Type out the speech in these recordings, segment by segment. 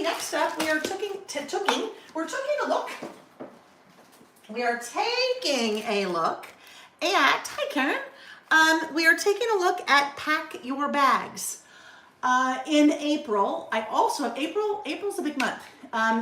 next up, we are We are taking a look at, hi Karen, we are taking a look at Pack Your Bags. In April, I also have, April's a big month.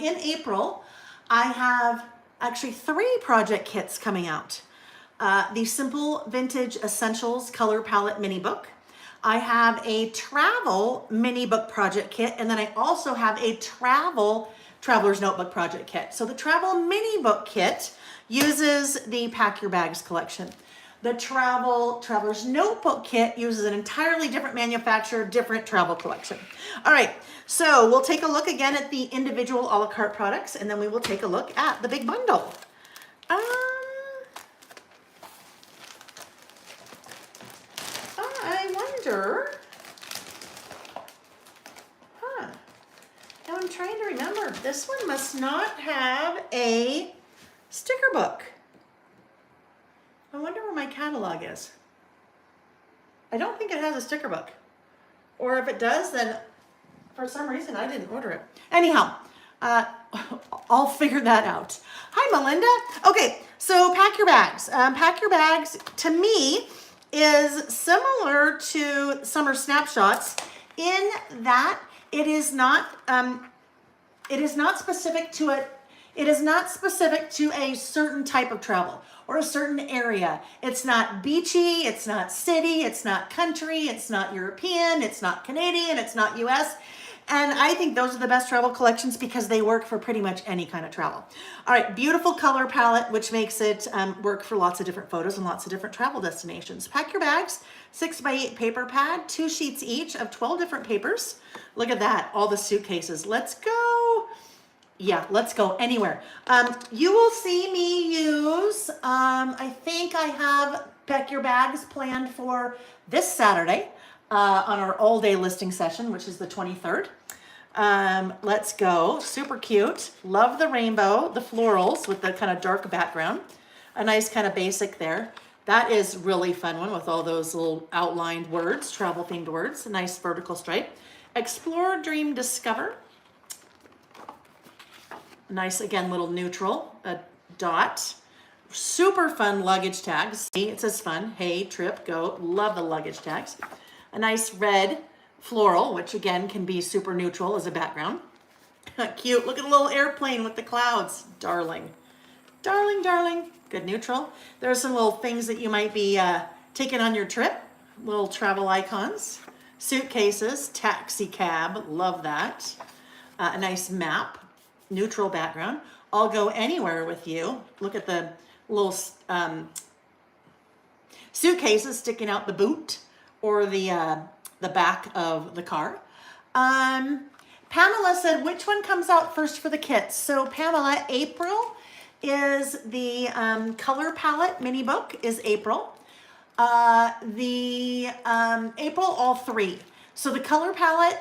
In April, I have actually 3 project kits coming out. The Simple Vintage Essentials Color Palette Mini Book. I have a travel mini book project kit, and then I also have a traveler's notebook project kit. So the travel mini book kit uses the Pack Your Bags collection. The traveler's notebook kit uses an entirely different manufacturer, different travel collection. All right, so we'll take a look again at the individual a la carte products, and then we will take a look at the big bundle. I wonder, now I'm trying to remember, this one must not have a sticker book. I wonder where my catalog is. I don't think it has a sticker book. Or if it does, then for some reason I didn't order it. Anyhow, I'll figure that out. Hi, Melinda. Okay, so Pack Your Bags. Pack Your Bags, to me, is similar to Summer Snapshots in that it is not specific to a certain type of travel or a certain area. It's not beachy, it's not city, it's not country, it's not European, it's not Canadian, it's not US. And I think those are the best travel collections because they work for pretty much any kind of travel. All right, beautiful color palette, which makes it work for lots of different photos and lots of different travel destinations. Pack Your Bags, 6x8 paper pad, 2 sheets each of 12 different papers. Look at that, all the suitcases. Let's go. Yeah, let's go anywhere. You will see me use, I think I have Pack Your Bags planned for this Saturday on our all-day listing session, which is the 23rd. Let's go. Super cute. Love the rainbow, the florals with the kind of dark background. A nice kind of basic there. That is really fun one with all those little outlined words, travel-themed words. A nice vertical stripe. Explore, Dream, Discover. Nice, again, little neutral, a dot. Super fun luggage tags. See, it says fun. Hey, trip, go. Love the luggage tags. A nice red floral, which again can be super neutral as a background. Cute. Look at a little airplane with the clouds. Darling. Darling, darling. Good neutral. There are some little things that you might be taking on your trip. Little travel icons. Suitcases. Taxi cab. Love that. A nice map. Neutral background. I'll go anywhere with you. Look at the little suitcases sticking out the boot or the back of the car. Pamela said, which one comes out first for the kits? So Pamela, April is the color palette mini book is April. April, all 3. So the color palette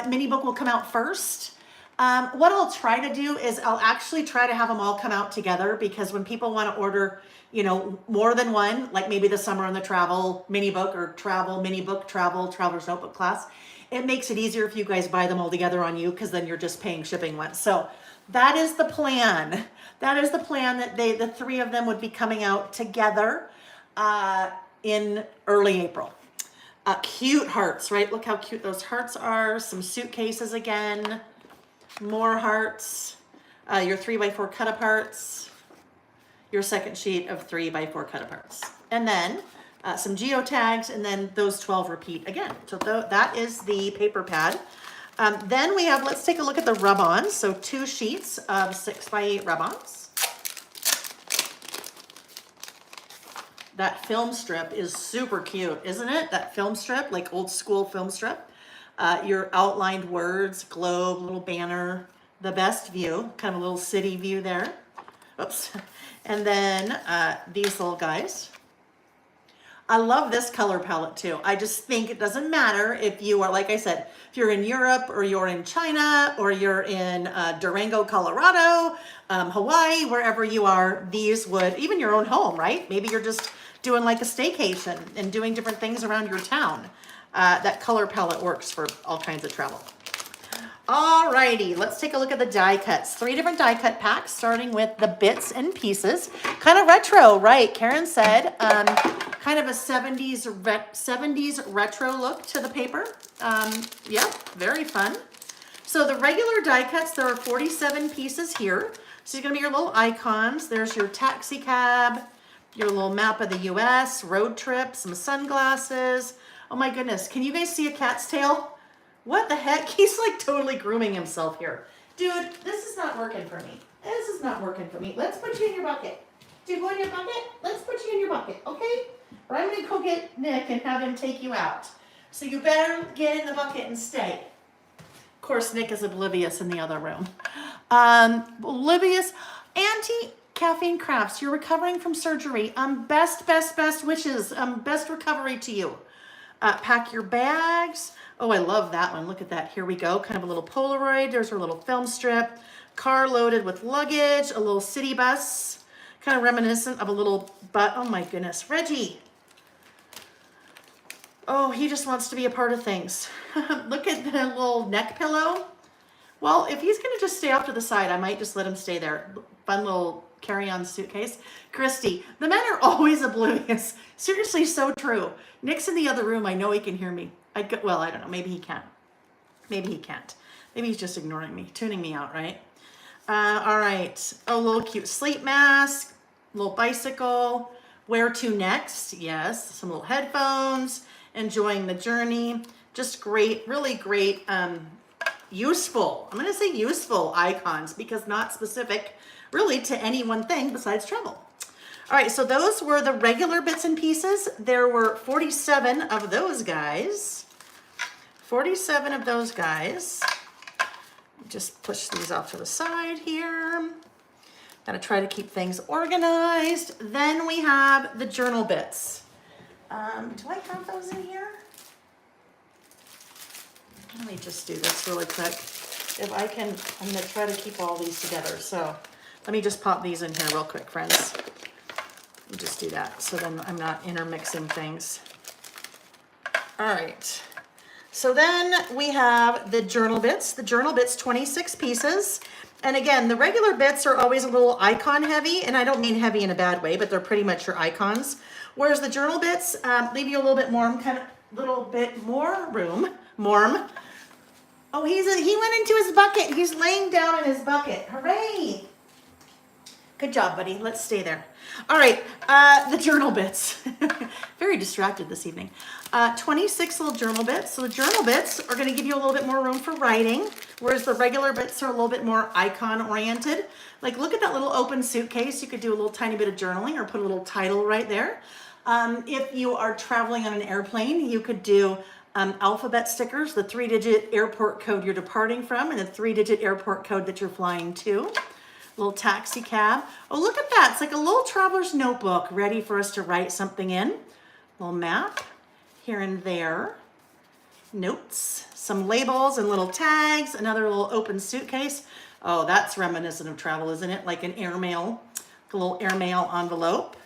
mini book will come out first. What I'll try to do is I'll actually try to have them all come out together because when people want to order, you know, more than one, like maybe the summer and the travel mini book or travel mini book, traveler's notebook class, it makes it easier if you guys buy them all together on you because then you're just paying shipping once. So that is the plan. That is the plan that the 3 of them would be coming out together in early April. Cute hearts, right? Look how cute those hearts are. Some suitcases again. More hearts, your 3x4 cut-aparts, your second sheet of 3x4 cut-aparts. And then some geotags, and then those 12 repeat again. So that is the paper pad. Then we have, let's take a look at the rub-ons. So 2 sheets of 6x8 rub-ons. That film strip is super cute, isn't it? That film strip, like old school film strip. Your outlined words, globe, little banner, the best view, kind of a little city view there. Oops. And then these little guys. I love this color palette too. I just think it doesn't matter if you are, like I said, if you're in Europe or you're in China or you're in Durango, Colorado, Hawaii, wherever you are, these would, even your own home, right? Maybe you're just doing like a staycation and doing different things around your town. That color palette works for all kinds of travel. Alrighty, let's take a look at the die cuts. 3 different die cut packs, starting with the bits and pieces. Kind of retro, right? Karen said, kind of a 70s retro look to the paper. Yeah, very fun. So the regular die cuts, there are 47 pieces here. So it's gonna be your little icons. There's your taxi cab, your little map of the US, road trip, some sunglasses. Oh my goodness, can you guys see a cat's tail? What the heck? He's like totally grooming himself here. Dude, this is not working for me. This is not working for me. Let's put you in your bucket. Do you go in your bucket? Let's put you in your bucket, okay? Or I'm gonna go get Nick and have him take you out. So you better get in the bucket and stay. Of course, Nick is oblivious in the other room. Oblivious. Anti-caffeine crafts. You're recovering from surgery. Best wishes. Best recovery to you. Pack your bags. Oh, I love that one. Look at that. Here we go. Kind of a little Polaroid. There's our little film strip. Car loaded with luggage. A little city bus. Kind of reminiscent of a little butt. Oh my goodness. Reggie. Oh, he just wants to be a part of things. Look at the little neck pillow. Well, if he's going to just stay off to the side, I might just let him stay there. Fun little carry-on suitcase. Christy, the men are always oblivious. Seriously, so true. Nick's in the other room. I know he can hear me. Well, I don't know. Maybe he can. Maybe he can't. Maybe he's just ignoring me, tuning me out, right? All right. Oh, a little cute sleep mask, little bicycle. Where to next? Yes. Some little headphones. Enjoying the journey. Just great, really great, useful. I'm going to say useful icons because not specific really to any one thing besides travel. All right, so those were the regular bits and pieces. There were 47 of those guys. 47 of those guys. Just push these off to the side here. Gotta try to keep things organized. Then we have the journal bits. Do I have those in here? Let me just do this really quick. If I can, I'm gonna try to keep all these together. So let me just pop these in here real quick, friends. Let me just do that so then I'm not intermixing things. All right. So then we have the journal bits. The journal bits, 26 pieces. And again, the regular bits are always a little icon heavy, and I don't mean heavy in a bad way, but they're pretty much your icons. Whereas the journal bits leave you a little bit more, little bit more room. Oh, he went into his bucket. He's laying down in his bucket. Hooray! Good job, buddy. Let's stay there. All right, the journal bits. Very distracted this evening. 26 little journal bits. So the journal bits are going to give you a little bit more room for writing, whereas the regular bits are a little bit more icon-oriented. Like, look at that little open suitcase. You could do a little tiny bit of journaling or put a little title right there. If you are traveling on an airplane, you could do alphabet stickers, the 3-digit airport code you're departing from, and the 3-digit airport code that you're flying to. Little taxi cab. Oh, look at that. It's like a little traveler's notebook ready for us to write something in. Little map here and there. Notes, some labels and little tags, another little open suitcase. Oh, that's reminiscent of travel, isn't it? Like an airmail, a little airmail envelope.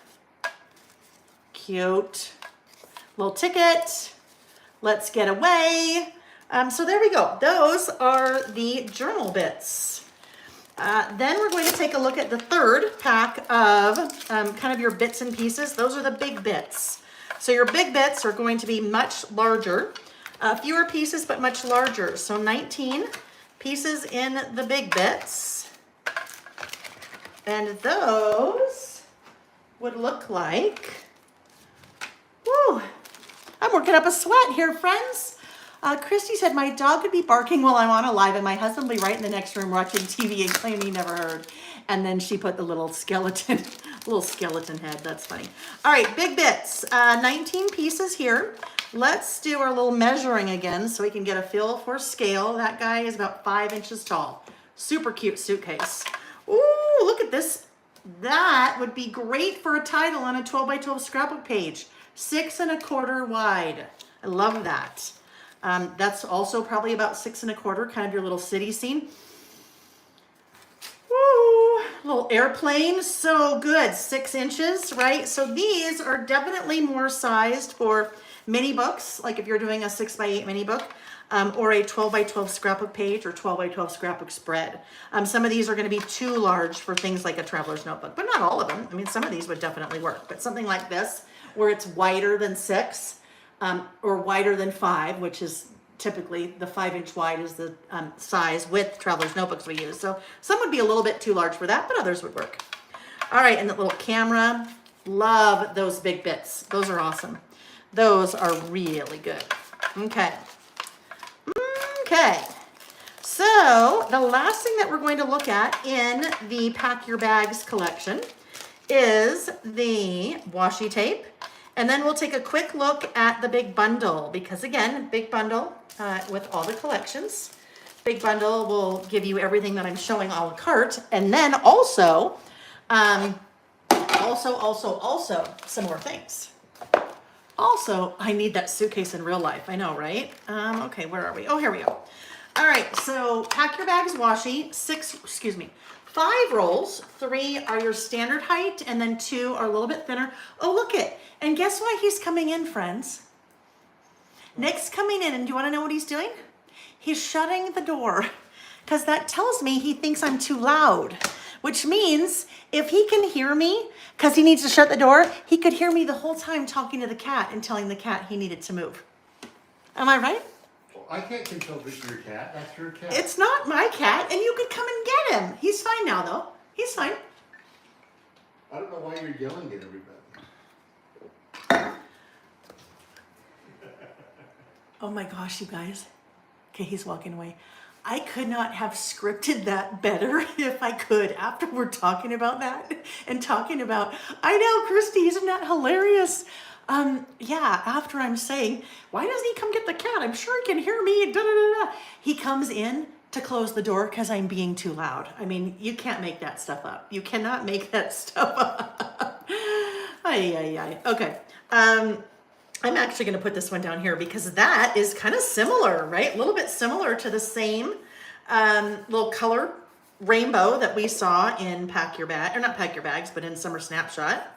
Cute. Little ticket. Let's get away. So there we go. Those are the journal bits. Then we're going to take a look at the third pack of kind of your bits and pieces. Those are the big bits. So your big bits are going to be much larger, fewer pieces, but much larger. So 19 pieces in the big bits. And those would look like, whoo, I'm working up a sweat here, friends. Christy said, my dog could be barking while I'm on a live and my husband will be right in the next room watching TV and claim he never heard. And then she put the little skeleton head. That's funny. All right, big bits. 19 pieces here. Let's do our little measuring again so we can get a feel for scale. That guy is about 5 inches tall. Super cute suitcase. Ooh, look at this. That would be great for a title on a 12 by 12 scrapbook page. 6 1/4 wide. I love that. That's also probably about 6 1/4, kind of your little city scene. Woo! Little airplane, so good. 6 inches, right? So these are definitely more sized for mini books, like if you're doing a 6 by 8 mini book. or a 12 by 12 scrapbook page or 12 by 12 scrapbook spread. Some of these are going to be too large for things like a traveler's notebook, but not all of them. I mean, some of these would definitely work, but something like this, where it's wider than 6 or wider than 5, which is typically the 5-inch wide is the size with traveler's notebooks we use. So some would be a little bit too large for that, but others would work. All right, and the little camera, love those big bits. Those are awesome. Those are really good. Okay. Okay. So the last thing that we're going to look at in the Pack Your Bags collection is the washi tape. And then we'll take a quick look at the big bundle, because again, big bundle with all the collections. Big bundle will give you everything that I'm showing a la carte. And then also some more things. Also, I need that suitcase in real life. I know, right? Okay, where are we? Oh, here we go. All right, so Pack Your Bags washi, 5 rolls. 3 are your standard height, and then 2 are a little bit thinner. Oh, look it. And guess why he's coming in, friends? Nick's coming in, and do you want to know what he's doing? He's shutting the door, because that tells me he thinks I'm too loud, which means if he can hear me, because he needs to shut the door, he could hear me the whole time talking to the cat and telling the cat he needed to move. Am I right? Well, I can't control this your cat. That's your cat. It's not my cat, and you could come and get him. He's fine now, though. He's fine. I don't know why you're yelling at everybody. Oh my gosh, you guys. Okay, he's walking away. I could not have scripted that better if I could after we're talking about that and talking about, I know, Christy, isn't that hilarious? Yeah, after I'm saying, why doesn't he come get the cat? I'm sure he can hear me. Da, da, da, da. He comes in to close the door because I'm being too loud. I mean, you can't make that stuff up. You cannot make that stuff up. Okay. I'm actually going to put this one down here because that is kind of similar, right? A little bit similar to the same little color rainbow that we saw in Pack Your Bag, or not Pack Your Bags, but in Summer Snapshot.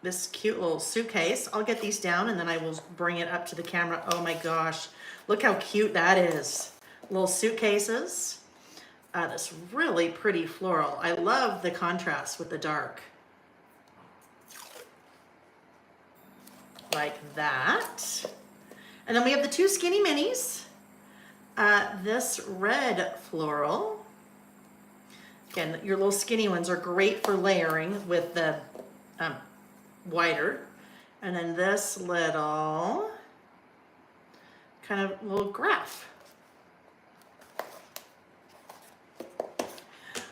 This cute little suitcase. I'll get these down and then I will bring it up to the camera. Oh my gosh, look how cute that is. Little suitcases. This really pretty floral. I love the contrast with the dark. Like that. And then we have the 2 skinny minis. This red floral. Again, your little skinny ones are great for layering with the wider. And then this little kind of little graph.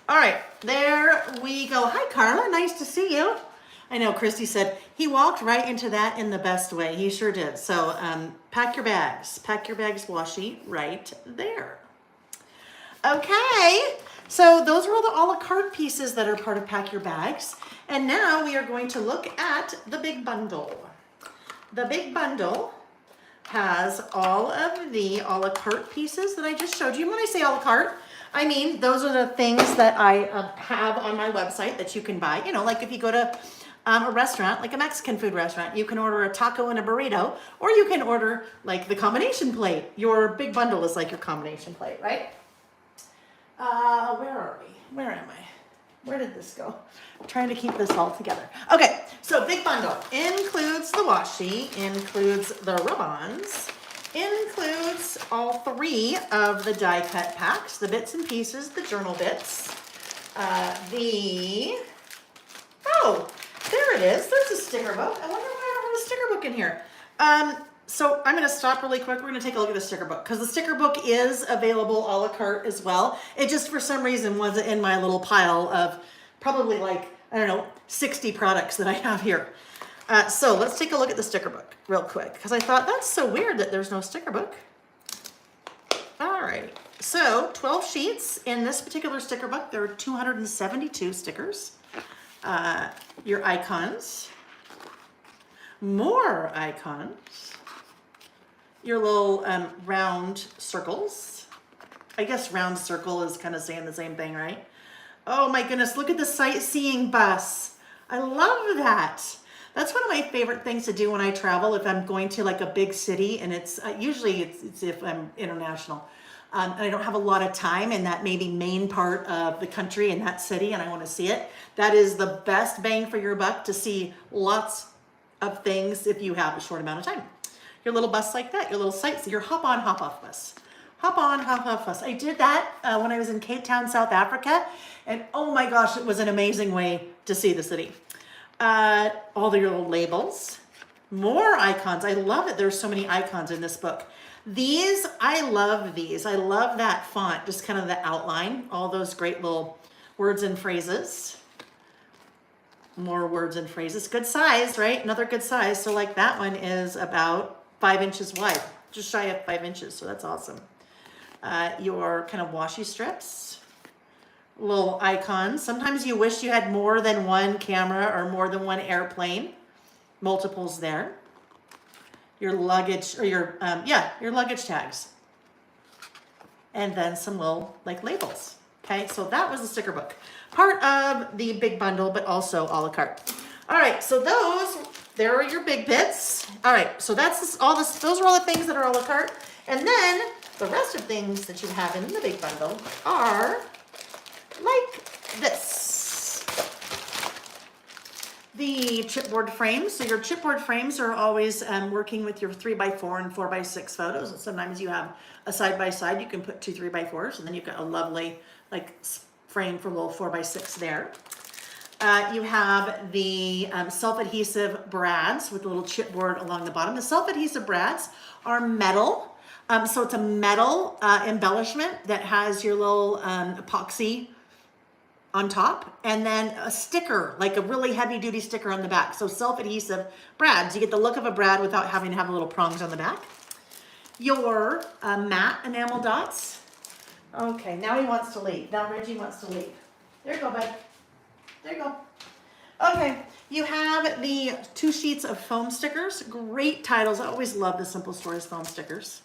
All right, there we go. Hi, Carla, nice to see you. I know Christy said he walked right into that in the best way. He sure did. So Pack Your Bags washi right there. Okay, so those are all the a la carte pieces that are part of Pack Your Bags. And now we are going to look at the big bundle. The big bundle has all of the a la carte pieces that I just showed you. And when I say a la carte, I mean those are the things that I have on my website that you can buy. You know, like if you go to a restaurant, like a Mexican food restaurant, you can order a taco and a burrito, or you can order like the combination plate. Your big bundle is like your combination plate, right? Where are we? Where am I? Where did this go? I'm trying to keep this all together. Okay, so big bundle includes the washi, includes the rub-ons, includes all 3 of the die cut packs, the bits and pieces, the journal bits, oh, there it is. There's a sticker book. I wonder why I don't have a sticker book in here. So I'm going to stop really quick. We're going to take a look at the sticker book because the sticker book is available a la carte as well. It just for some reason wasn't in my little pile of probably like, I don't know, 60 products that I have here. So let's take a look at the sticker book real quick because I thought that's so weird that there's no sticker book. All right. So 12 sheets in this particular sticker book. There are 272 stickers. Your icons, more icons, your little round circles. I guess round circle is kind of saying the same thing, right? Oh my goodness, look at the sightseeing bus. I love that. That's one of my favorite things to do when I travel. If I'm going to like a big city, and it's usually it's if I'm international, and I don't have a lot of time in that maybe main part of the country in that city, and I want to see it. That is the best bang for your buck to see lots of things if you have a short amount of time. Your little bus like that, your little sights, your hop on, hop off bus. Hop on, hop off bus. I did that when I was in Cape Town, South Africa, and oh my gosh, it was an amazing way to see the city. All the little labels, more icons. I love it. There's so many icons in this book. These, I love these. I love that font, just kind of the outline, all those great little words and phrases. More words and phrases. Good size, right? Another good size. So like that one is about 5 inches wide, just shy of 5 inches. So that's awesome. Your kind of washi strips, little icons. Sometimes you wish you had more than one camera or more than one airplane. Multiples there. Your luggage, or your luggage tags. And then some little like labels. Okay, so that was the sticker book. Part of the big bundle, but also a la carte. All right, so there are your big bits. All right, so those are all the things that are a la carte. And then the rest of things that you have in the big bundle are like this. The chipboard frames. So your chipboard frames are always working with your 3x4 and 4x6 photos. And sometimes you have a side-by-side. You can put 2 3x4s, and then you've got a lovely like frame for a little 4x6 there. You have the self-adhesive brads with a little chipboard along the bottom. The self-adhesive brads are metal. So it's a metal embellishment that has your little epoxy on top, and then a sticker, like a really heavy duty sticker on the back. So self-adhesive brads. You get the look of a brad without having to have the little prongs on the back. Your matte enamel dots. Okay, now he wants to leave. Now Reggie wants to leave. There you go, bud. There you go. Okay, you have the 2 sheets of foam stickers. Great titles. I always love the Simple Stories foam stickers.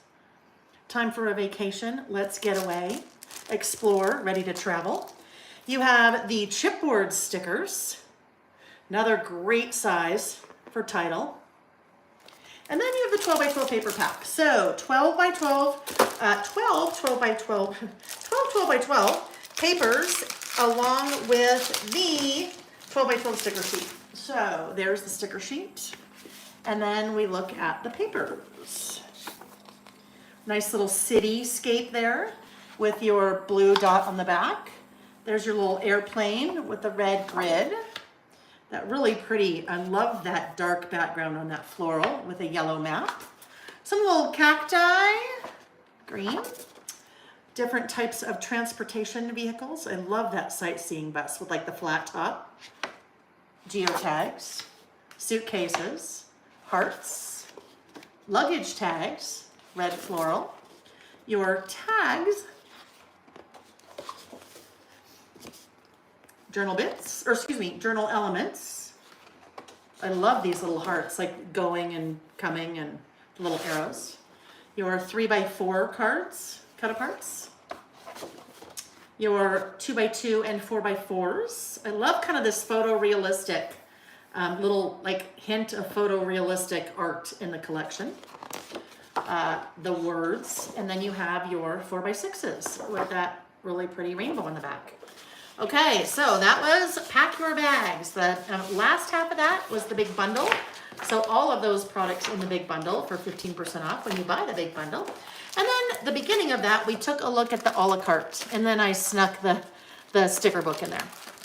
Time for a vacation. Let's get away. Explore. Ready to travel. You have the chipboard stickers. Another great size for title. And then you have the 12x12 paper pack. So 12x12 papers along with the 12x12 sticker sheet. So there's the sticker sheet. And then we look at the papers. Nice little cityscape there with your blue dot on the back. There's your little airplane with the red grid. That really pretty, I love that dark background on that floral with a yellow map. Some little cacti, green. Different types of transportation vehicles. I love that sightseeing bus with like the flat top. Geotags, suitcases, hearts, luggage tags, red floral. Your tags, journal bits, or excuse me, journal elements. I love these little hearts, like going and coming and little arrows. Your 3x4 cards, cut aparts. Your 2x2 and 4x4s. I love kind of this photorealistic, little like hint of photorealistic art in the collection. The words, and then you have your 4x6s with that really pretty rainbow in the back. Okay, so that was Pack Your Bags. The last half of that was the big bundle. So all of those products in the big bundle for 15% off when you buy the big bundle. And then the beginning of that, we took a look at the a la carte, and then I snuck the sticker book in there.